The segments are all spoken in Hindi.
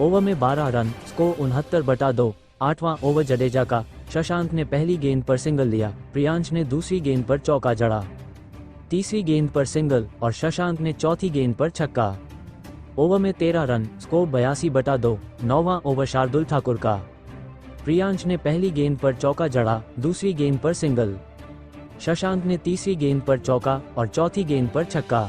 ओवर में 12 रन, स्कोर 69/2। 8वां ओवर जडेजा का, शशांक ने पहली गेंद पर सिंगल लिया, प्रियांश ने दूसरी गेंद पर चौका जड़ा। तीसरी गेंद पर सिंगल और शशांक ने चौथी गेंद पर छक्का। ओवर में 13 रन, स्कोर 82/2। 9वां ओवर शार्दुल ठाकुर का, प्रियांश ने पहली गेंद पर चौका जड़ा, दूसरी गेंद पर सिंगल। शशांक ने तीसरी गेंद पर चौका और चौथी गेंद पर छक्का।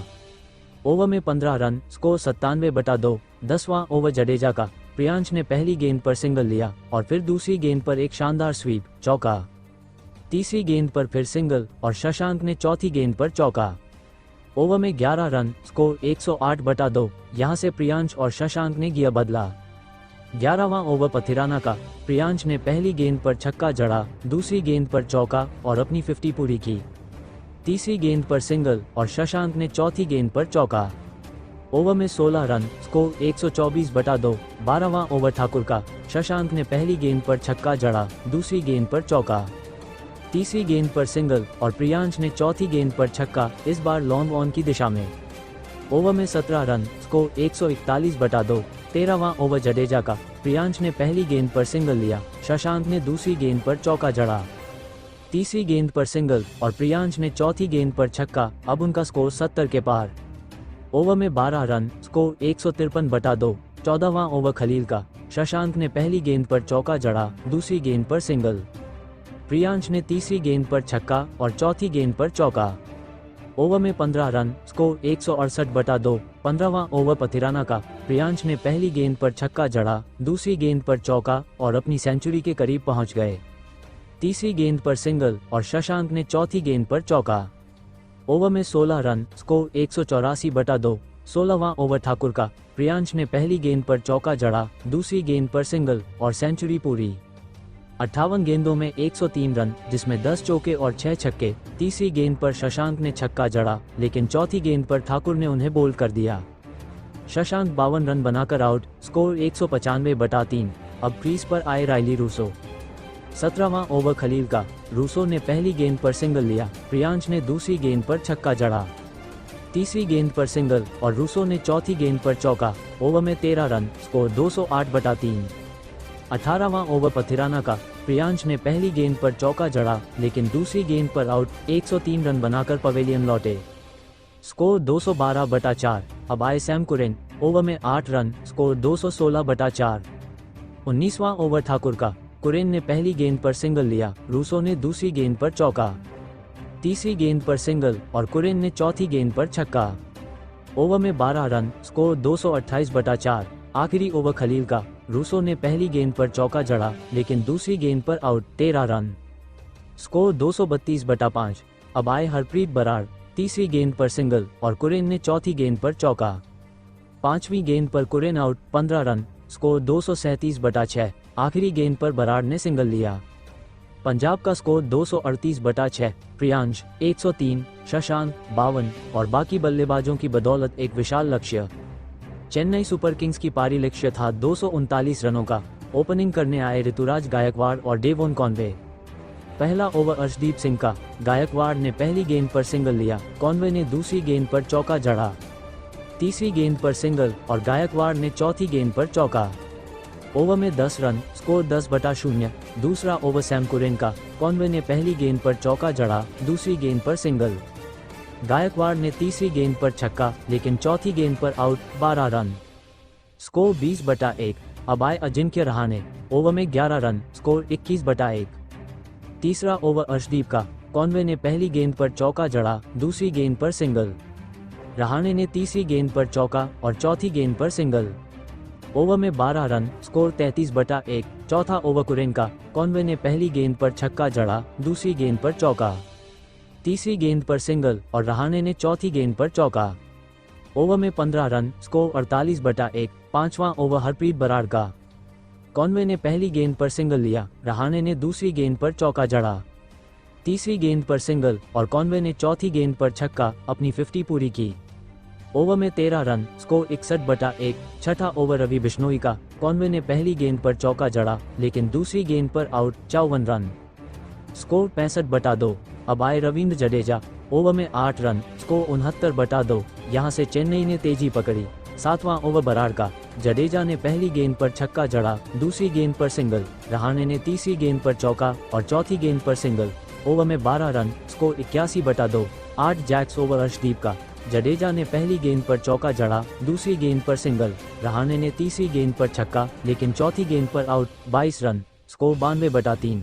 ओवर में 15 रन, स्कोर 97/2। 10वां ओवर जडेजा का, प्रियांश ने पहली गेंद पर सिंगल लिया और फिर दूसरी गेंद पर एक शानदार स्वीप, चौका। तीसरी गेंद पर फिर सिंगल और शशांक ने चौथी गेंद पर चौका। ओवर में 11 रन, स्कोर 108/2। यहां से प्रियांश और शशांक ने गियर बदला। 11वां ओवर पथिराना का, प्रियांश ने पहली गेंद पर छक्का जड़ा, दूसरी गेंद पर चौका और अपनी 50 पूरी की। तीसरी गेंद पर सिंगल और शशांक ने चौथी गेंद पर चौका। ओवर में 16 रन, स्कोर 124/2। 12वां ओवर ठाकुर का, शशांक ने पहली गेंद पर छक्का जड़ा, दूसरी गेंद पर चौका। तीसरी गेंद पर सिंगल और प्रियांश ने चौथी गेंद पर छक्का, इस बार लॉन्ग ऑन की दिशा में। ओवर में 17 रन, स्कोर 141/2। 13वां ओवर जडेजा का, प्रियांश ने पहली गेंद पर सिंगल लिया, शशांक ने दूसरी गेंद पर चौका जड़ा। तीसरी गेंद पर सिंगल और प्रियांश ने चौथी गेंद पर छक्का, अब उनका स्कोर 70 के पार। ओवर में 12 रन, स्कोर 153/2। 14वां ओवर खलील का, शशांक ने पहली गेंद पर चौका जड़ा, दूसरी गेंद पर सिंगल। प्रियांश ने तीसरी गेंद पर छक्का और चौथी गेंद पर चौका। ओवर में 15 रन, स्कोर 168/2। 15वां ओवर पथिराना का, प्रियांश ने पहली गेंद पर छक्का जड़ा, दूसरी गेंद पर चौका और अपनी सेंचुरी के करीब पहुंच गए। तीसरी गेंद पर सिंगल और शशांक ने चौथी गेंद पर चौका। ओवर में 16 रन, स्कोर 184/2। 16वां ओवर ठाकुर का, प्रियांश ने पहली गेंद पर चौका जड़ा, दूसरी गेंद पर सिंगल और सेंचुरी पूरी। 58 गेंदों में 103 रन, जिसमें 10 चौके और 6 छक्के। तीसरी गेंद पर शशांक ने छक्का जड़ा, लेकिन चौथी गेंद पर ठाकुर ने उन्हें बोल्ड कर दिया। शशांक 52 रन बनाकर आउट, स्कोर 195/3। अब क्रीज पर आए रायली रूसो। 17वां ओवर खलील का, रूसो ने पहली गेंद पर सिंगल लिया, प्रियांश ने दूसरी गेंद पर छक्का जड़ा। तीसरी गेंद पर सिंगल और रूसो ने चौथी गेंद पर चौका। ओवर में 13 रन, स्कोर 208/3। 18वां ओवर पथिराना का, प्रियांश ने पहली गेंद पर चौका जड़ा, लेकिन दूसरी गेंद पर आउट। 103 रन बनाकर पवेलियन लौटे, स्कोर 212/4। अब आए सैम कुरेन। ओवर में 8 रन, स्कोर 216/4। 19वां ओवर ठाकुर का, कुरेन ने पहली गेंद पर सिंगल लिया, रूसो ने दूसरी गेंद पर चौका। तीसरी गेंद पर सिंगल और कुरेन ने चौथी गेंद पर छक्का। ओवर में 12 रन, स्कोर 228/4। आखिरी ओवर खलील का, रूसो ने पहली गेंद पर चौका जड़ा, लेकिन दूसरी गेंद पर आउट। 13 run, score 232/5। अब आए हरप्रीत बराड़। तीसरी गेंद पर सिंगल और कुरेन ने चौथी गेंद पर चौका। पांचवी गेंद पर कुरेन आउट। 15 run, score 237/6। आखिरी गेंद पर बराड़ ने सिंगल लिया। पंजाब का स्कोर 238/6। प्रियांश 103, शशांक 52 और बाकी बल्लेबाजों की बदौलत एक विशाल लक्ष्य। चेन्नई सुपर किंग्स की पारी लक्ष्य था 239 रनों का। ओपनिंग करने आए ऋतुराज गायकवाड़ और डेवोन कॉनवे। पहला ओवर अर्शदीप सिंह का, गायकवाड़ ने पहली गेंद पर सिंगल लिया, कॉनवे ने दूसरी गेंद पर चौका जड़ा। तीसरी गेंद पर सिंगल और गायकवाड़ ने चौथी गेंद पर चौका। ओवर में 10 रन, स्कोर 10/0। दूसरा ओवर सैम कुरेन का, कॉनवे ने पहली गेंद पर चौका जड़ा, दूसरी गेंद पर सिंगल। गायकवाड़ ने तीसरी गेंद पर छक्का, लेकिन चौथी गेंद पर आउट। 12 run, score 20/1। अब आए अजिंक्य रहाणे। ओवर में 11 रन, स्कोर 21/1। तीसरा ओवर अर्शदीप का, कॉनवे ने पहली गेंद पर चौका जड़ा, दूसरी गेंद पर सिंगल। रहाणे ने तीसरी गेंद पर चौका और चौथी गेंद पर सिंगल। ओवर में 12 रन, स्कोर 33/1। चौथा ओवर कुरेन का, कॉनवे ने पहली गेंद पर छक्का जड़ा, दूसरी गेंद पर चौका। तीसरी गेंद पर सिंगल और रहाणे ने चौथी गेंद पर चौका। ओवर में 15 रन, स्कोर 48/1। पांचवां ओवर हरप्रीत बराड़ का, कॉनवे ने पहली गेंद पर सिंगल लिया, रहाणे ने दूसरी गेंद पर चौका जड़ा। तीसरी गेंद पर सिंगल और कॉनवे ने चौथी गेंद पर छक्का, अपनी 50 पूरी की। ओवर में 13 रन, स्कोर 61/1। छठा ओवर रवि बिश्नोई का, कॉनवे ने पहली गेंद पर चौका जड़ा, लेकिन दूसरी गेंद पर आउट। 54 run, score 65/2। अब आए रविंद्र जडेजा। ओवर में 8 रन, स्कोर 69/2। यहां से चेन्नई ने तेजी पकड़ी। सातवां ओवर बराड़ का, जडेजा ने पहली गेंद पर छक्का जड़ा, दूसरी गेंद पर सिंगल। रहाणे ने तीसरी गेंद पर चौका और चौथी गेंद पर सिंगल। ओवर में 12 run, score 81/2। 8 Jacks over Arshdeep का। जडेजा ने पहली गेंद पर चौका जड़ा, दूसरी गेंद पर सिंगल। रहाणे ने तीसरी गेंद पर छक्का, लेकिन चौथी गेंद पर आउट। 22 run, score 92/3।